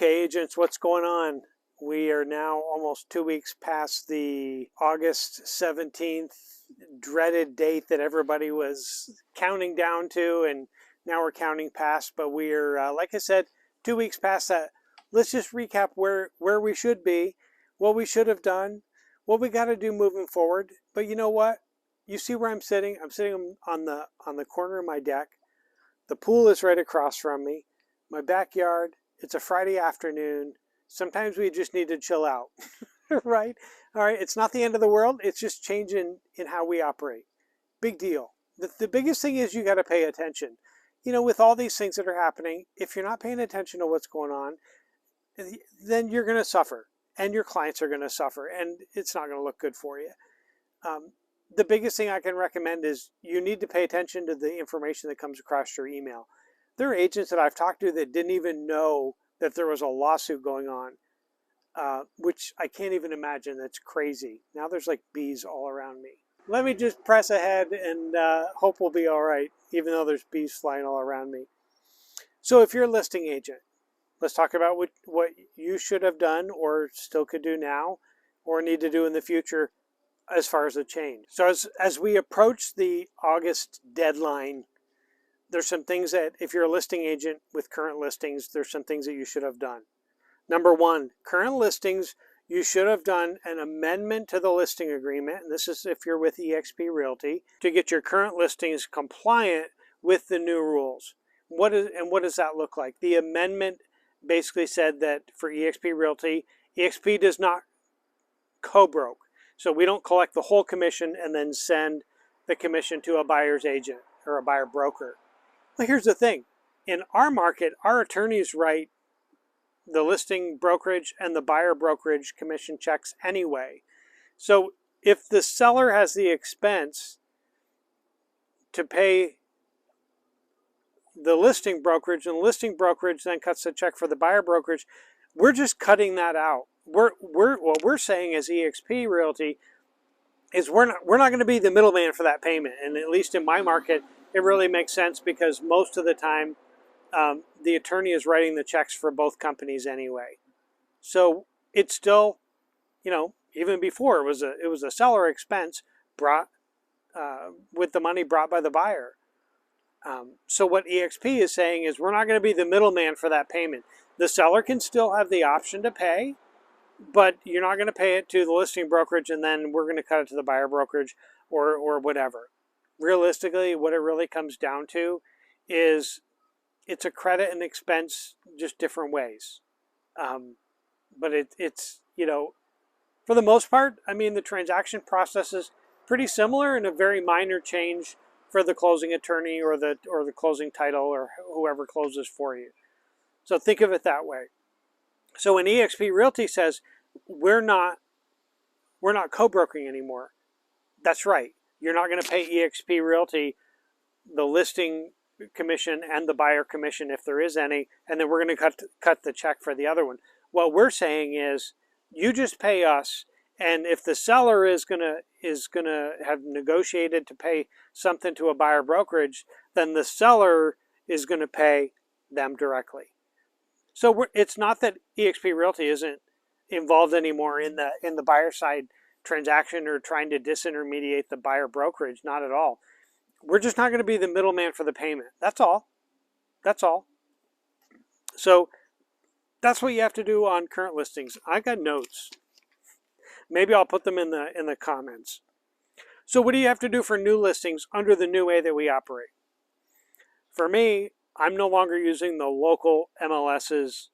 Okay, agents, what's going on? We are now almost 2 weeks past the August 17th dreaded date that everybody was counting down to, and now we're counting past, but we're, like I said, 2 weeks past that. Let's just recap where we should be, what we should have done, what we got to do moving forward. But you know what? You see where I'm sitting? I'm sitting on the corner of my deck. The pool is right across from me. My backyard. It's a Friday afternoon. Sometimes we just need to chill out, right? All right, it's not the end of the world. It's just changing in how we operate. Big deal. The biggest thing is you got to pay attention. You know, with all these things that are happening, if you're not paying attention to what's going on, then you're going to suffer, and your clients are going to suffer, and it's not going to look good for you. The biggest thing I can recommend is you need to pay attention to the information that comes across your email. There are agents that I've talked to that didn't even know that there was a lawsuit going on, which I can't even imagine. That's crazy. Now there's like bees all around me. Let me just press ahead and hope we'll be all right, even though there's bees flying all around me. So if you're a listing agent, let's talk about what you should have done or still could do now or need to do in the future as far as the change. So as we approach the August deadline, there's some things that if you're a listing agent with current listings, there's some things that you should have done. Number one, current listings, you should have done an amendment to the listing agreement. And this is if you're with eXp Realty, to get your current listings compliant with the new rules. What does that look like? The amendment basically said that for eXp Realty, eXp does not co-broke. So we don't collect the whole commission and then send the commission to a buyer's agent or a buyer broker. Well, here's the thing. In our market, our attorneys write the listing brokerage and the buyer brokerage commission checks anyway. So if the seller has the expense to pay the listing brokerage and the listing brokerage then cuts the check for the buyer brokerage, we're just cutting that out. What we're saying as eXp Realty is we're not going to be the middleman for that payment. And at least in my market, it really makes sense because most of the time the attorney is writing the checks for both companies anyway. So it's still, you know, even before it was a seller expense brought with the money brought by the buyer. So what eXp is saying is we're not going to be the middleman for that payment. The seller can still have the option to pay, but you're not going to pay it to the listing brokerage and then we're going to cut it to the buyer brokerage or whatever. Realistically, what it really comes down to is it's a credit and expense, just different ways. But it's, you know, for the most part, I mean, the transaction process is pretty similar and a very minor change for the closing attorney or the closing title or whoever closes for you. So think of it that way. So when eXp Realty says we're not co-brokering anymore, that's right. You're not going to pay eXp Realty the listing commission and the buyer commission if there is any, and then we're going to cut the check for the other one. What we're saying is you just pay us, and if the seller is going to have negotiated to pay something to a buyer brokerage, then the seller is going to pay them directly. So it's not that eXp Realty isn't involved anymore in the buyer side transaction or trying to disintermediate the buyer brokerage. Not at all. We're just not going to be the middleman for the payment. That's all. That's all. So that's what you have to do on current listings. I got notes. Maybe I'll put them in the comments. So what do you have to do for new listings under the new way that we operate? For me, I'm no longer using the local MLS's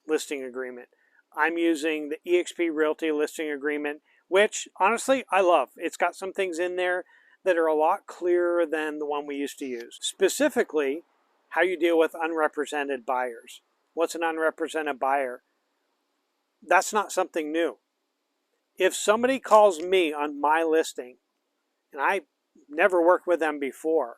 listing agreement. I'm using the eXp Realty listing agreement, which honestly I love. It's got some things in there that are a lot clearer than the one we used to use. Specifically, how you deal with unrepresented buyers. What's an unrepresented buyer? That's not something new. If somebody calls me on my listing, and I never worked with them before,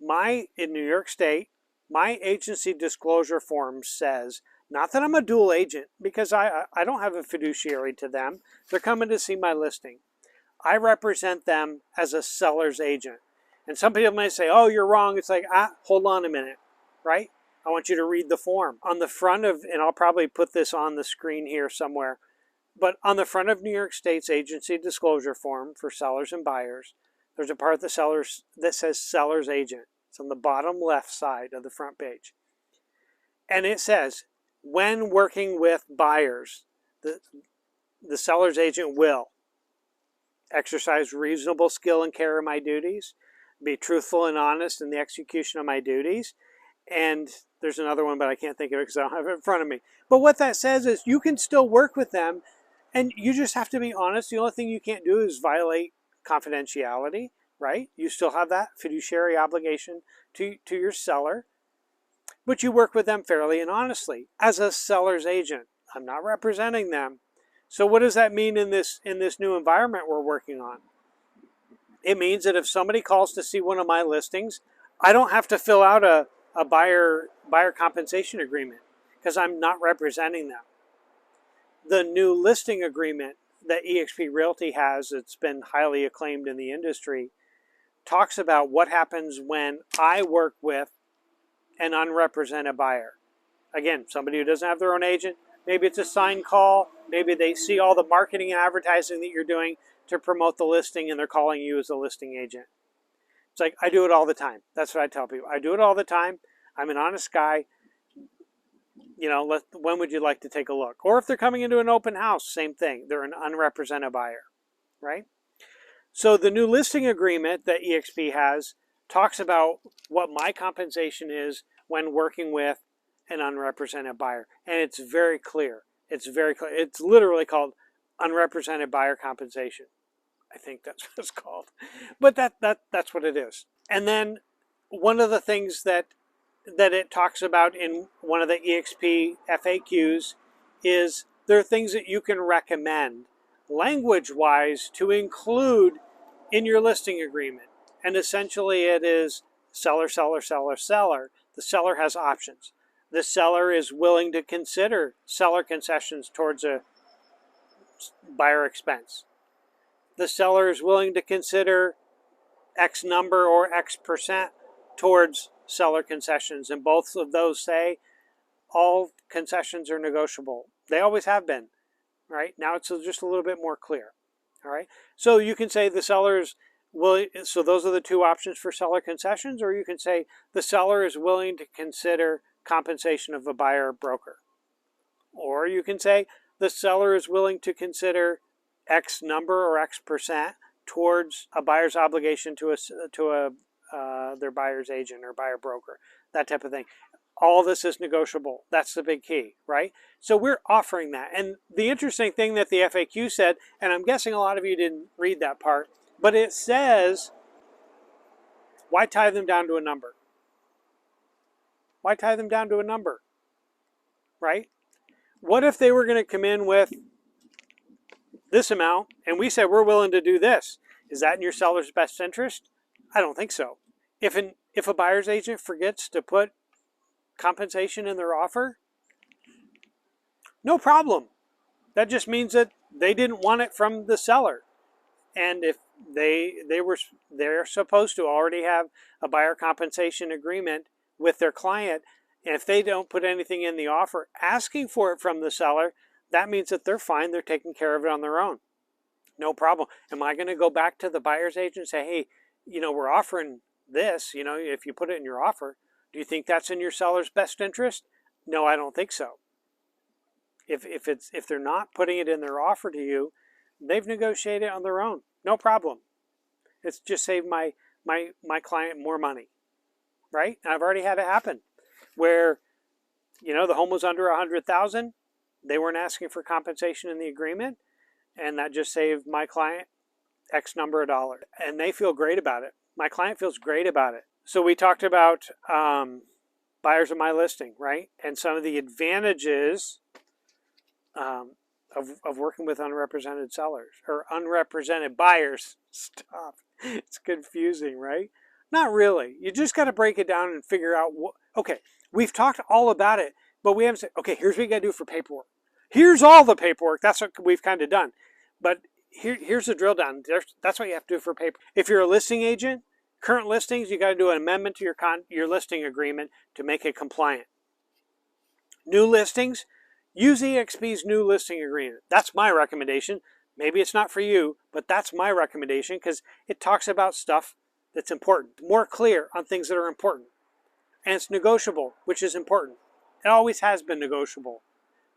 in New York State, my agency disclosure form says, not that I'm a dual agent, because I don't have a fiduciary to them. They're coming to see my listing. I represent them as a seller's agent. And some people may say, oh, you're wrong. It's like, hold on a minute, right? I want you to read the form. On the front of, and I'll probably put this on the screen here somewhere, but on the front of New York State's agency disclosure form for sellers and buyers, there's a part that says seller's agent. It's on the bottom left side of the front page. And it says, when working with buyers, the seller's agent will exercise reasonable skill and care in my duties, be truthful and honest in the execution of my duties, and there's another one, but I can't think of it because I don't have it in front of me. But what that says is you can still work with them, and you just have to be honest. The only thing you can't do is violate confidentiality, right? You still have that fiduciary obligation to your seller, but you work with them fairly and honestly as a seller's agent. I'm not representing them. So what does that mean in this new environment we're working on? It means that if somebody calls to see one of my listings, I don't have to fill out a buyer compensation agreement because I'm not representing them. The new listing agreement that eXp Realty has, it's been highly acclaimed in the industry, talks about what happens when I work with an unrepresented buyer. Again, somebody who doesn't have their own agent, maybe it's a signed call, maybe they see all the marketing and advertising that you're doing to promote the listing and they're calling you as a listing agent. It's like, I do it all the time. That's what I tell people. I do it all the time. I'm an honest guy. You know, when would you like to take a look? Or if they're coming into an open house, same thing. They're an unrepresented buyer, right? So the new listing agreement that eXp has talks about what my compensation is when working with an unrepresented buyer. And it's very clear. It's very clear. It's literally called unrepresented buyer compensation. I think that's what it's called. But that's what it is. And then one of the things that it talks about in one of the eXp FAQs is there are things that you can recommend language-wise to include in your listing agreement. And essentially it is seller, seller, seller, seller. The seller has options. The seller is willing to consider seller concessions towards a buyer expense. The seller is willing to consider X number or X percent towards seller concessions. And both of those say all concessions are negotiable. They always have been, right? Now it's just a little bit more clear, all right? So you can say the seller's willing, so those are the two options for seller concessions, or you can say the seller is willing to consider compensation of a buyer or broker. Or you can say the seller is willing to consider X number or X percent towards a buyer's obligation to their buyer's agent or buyer broker, that type of thing. All this is negotiable. That's the big key, right? So we're offering that. And the interesting thing that the FAQ said, and I'm guessing a lot of you didn't read that part, but it says, why tie them down to a number? Why tie them down to a number, right? What if they were going to come in with this amount and we said we're willing to do this? Is that in your seller's best interest? I don't think so. If a buyer's agent forgets to put compensation in their offer, no problem. That just means that they didn't want it from the seller. And if they're supposed to already have a buyer compensation agreement with their client, and if they don't put anything in the offer asking for it from the seller, that means that they're fine. They're taking care of it on their own. No problem. Am I going to go back to the buyer's agent and say, hey, we're offering this, if you put it in your offer, do you think that's in your seller's best interest? No, I don't think so. If they're not putting it in their offer to you, they've negotiated it on their own. No problem. It's just saved my client more money, right? And I've already had it happen where, the home was under $100,000. They weren't asking for compensation in the agreement, and that just saved my client X number of dollars. And they feel great about it. My client feels great about it. So we talked about buyers of my listing, right? And some of the advantages of working with unrepresented sellers or unrepresented buyers. Stop. It's confusing, right? Not really. You just got to break it down and figure out okay, we've talked all about it, but we haven't said, okay, here's what you got to do for paperwork. Here's all the paperwork. That's what we've kind of done. But here's the drill down. That's what you have to do for paper. If you're a listing agent, current listings, you got to do an amendment to your listing agreement to make it compliant. New listings, use EXP's new listing agreement. That's my recommendation. Maybe it's not for you, but that's my recommendation because it talks about stuff that's important, more clear on things that are important. And it's negotiable, which is important. It always has been negotiable.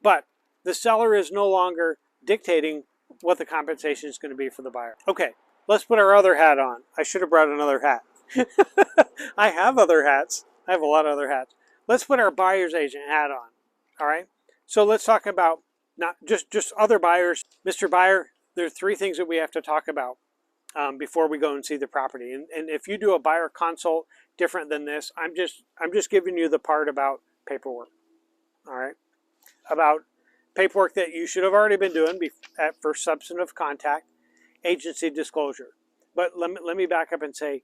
But the seller is no longer dictating what the compensation is going to be for the buyer. Okay, let's put our other hat on. I should have brought another hat. I have other hats. I have a lot of other hats. Let's put our buyer's agent hat on. All right. So let's talk about not just other buyers. Mr. Buyer, there are three things that we have to talk about before we go and see the property. And if you do a buyer consult different than this, I'm just giving you the part about paperwork. All right. About paperwork that you should have already been doing for substantive contact, agency disclosure. But let me back up and say,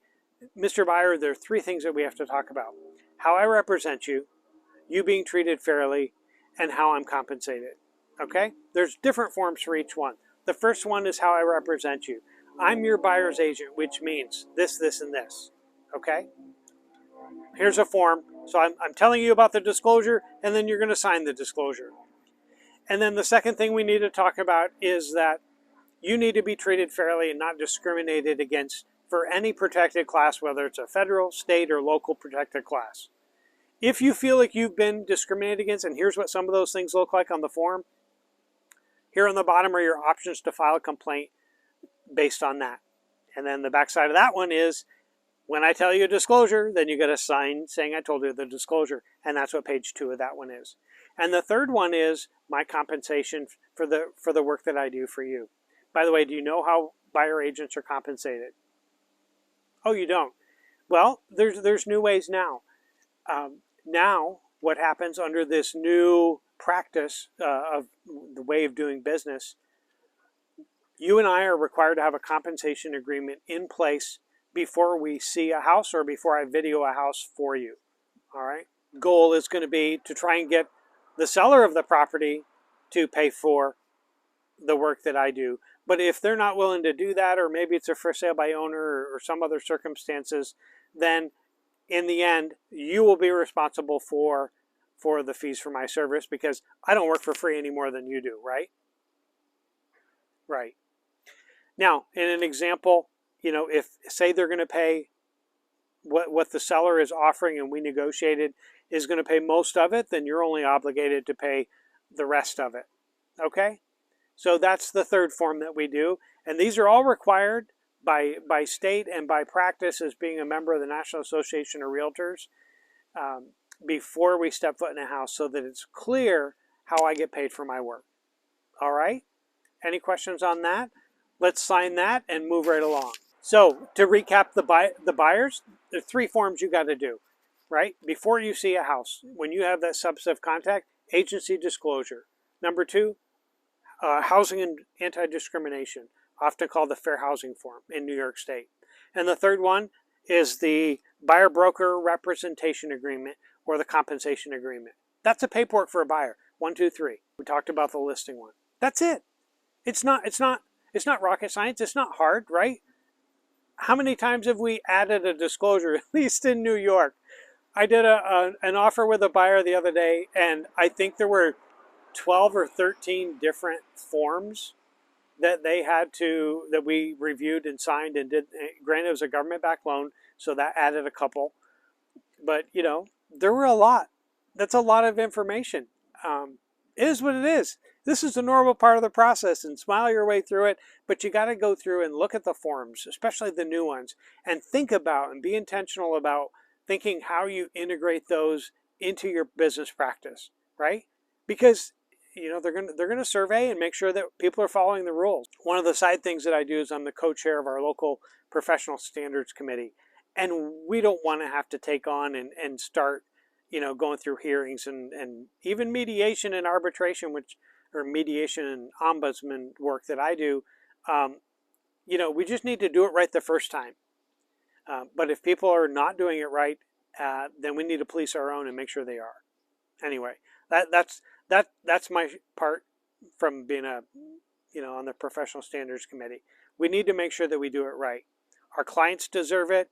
Mr. Buyer, there are three things that we have to talk about. How I represent you, you being treated fairly, and how I'm compensated. Okay? There's different forms for each one. The first one is how I represent you. I'm your buyer's agent, which means this, this, and this. Okay? Here's a form. So I'm telling you about the disclosure, and then you're going to sign the disclosure. And then the second thing we need to talk about is that you need to be treated fairly and not discriminated against for any protected class, whether it's a federal, state, or local protected class. If you feel like you've been discriminated against, and here's what some of those things look like on the form, here on the bottom are your options to file a complaint based on that. And then the backside of that one is, when I tell you a disclosure, then you get a sign saying I told you the disclosure. And that's what page 2 of that one is. And the third one is my compensation for the work that I do for you. By the way, do you know how buyer agents are compensated? Oh, you don't? Well, there's new ways now. Now, what happens under this new practice of the way of doing business, you and I are required to have a compensation agreement in place before we see a house or before I video a house for you. All right? Goal is going to be to try and get the seller of the property to pay for the work that I do. But if they're not willing to do that, or maybe it's a for sale by owner or some other circumstances, then in the end, you will be responsible for the fees for my service because I don't work for free any more than you do, right? Right. Now, in an example, if say they're going to pay what the seller is offering and we negotiated is going to pay most of it, then you're only obligated to pay the rest of it. Okay? So that's the third form that we do. And these are all required by state and by practice as being a member of the National Association of Realtors before we step foot in a house so that it's clear how I get paid for my work. All right? Any questions on that? Let's sign that and move right along. So to recap the buyers, there are three forms you got to do, right? Before you see a house, when you have that substantive contact, agency disclosure. Number 2, housing and anti-discrimination, often called the Fair Housing Form in New York State. And the third one is the buyer-broker representation agreement or the compensation agreement. That's a paperwork for a buyer. 1, 2, 3. We talked about the listing one. That's it. It's not rocket science. It's not hard, right? How many times have we added a disclosure, at least in New York? I did an offer with a buyer the other day, and I think there were 12 or 13 different forms that that we reviewed and signed and did. Granted, it was a government-backed loan, so that added a couple. But, there were a lot. That's a lot of information. It is what it is. This is the normal part of the process, and smile your way through it, but you got to go through and look at the forms, especially the new ones, and think about and be intentional about thinking how you integrate those into your business practice, right? Because they're going to survey and make sure that people are following the rules. One of the side things that I do is I'm the co-chair of our local professional standards committee, and we don't want to have to take on and start going through hearings and even mediation and arbitration, or mediation and ombudsman work that I do. We just need to do it right the first time. But if people are not doing it right, then we need to police our own and make sure they are. Anyway, that's my part from being on the professional standards committee. We need to make sure that we do it right. Our clients deserve it,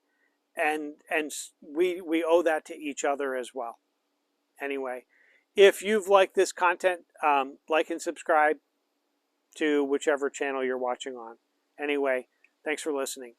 and we owe that to each other as well. Anyway, If you've liked this content, like and subscribe to whichever channel you're watching on. Anyway, thanks for listening.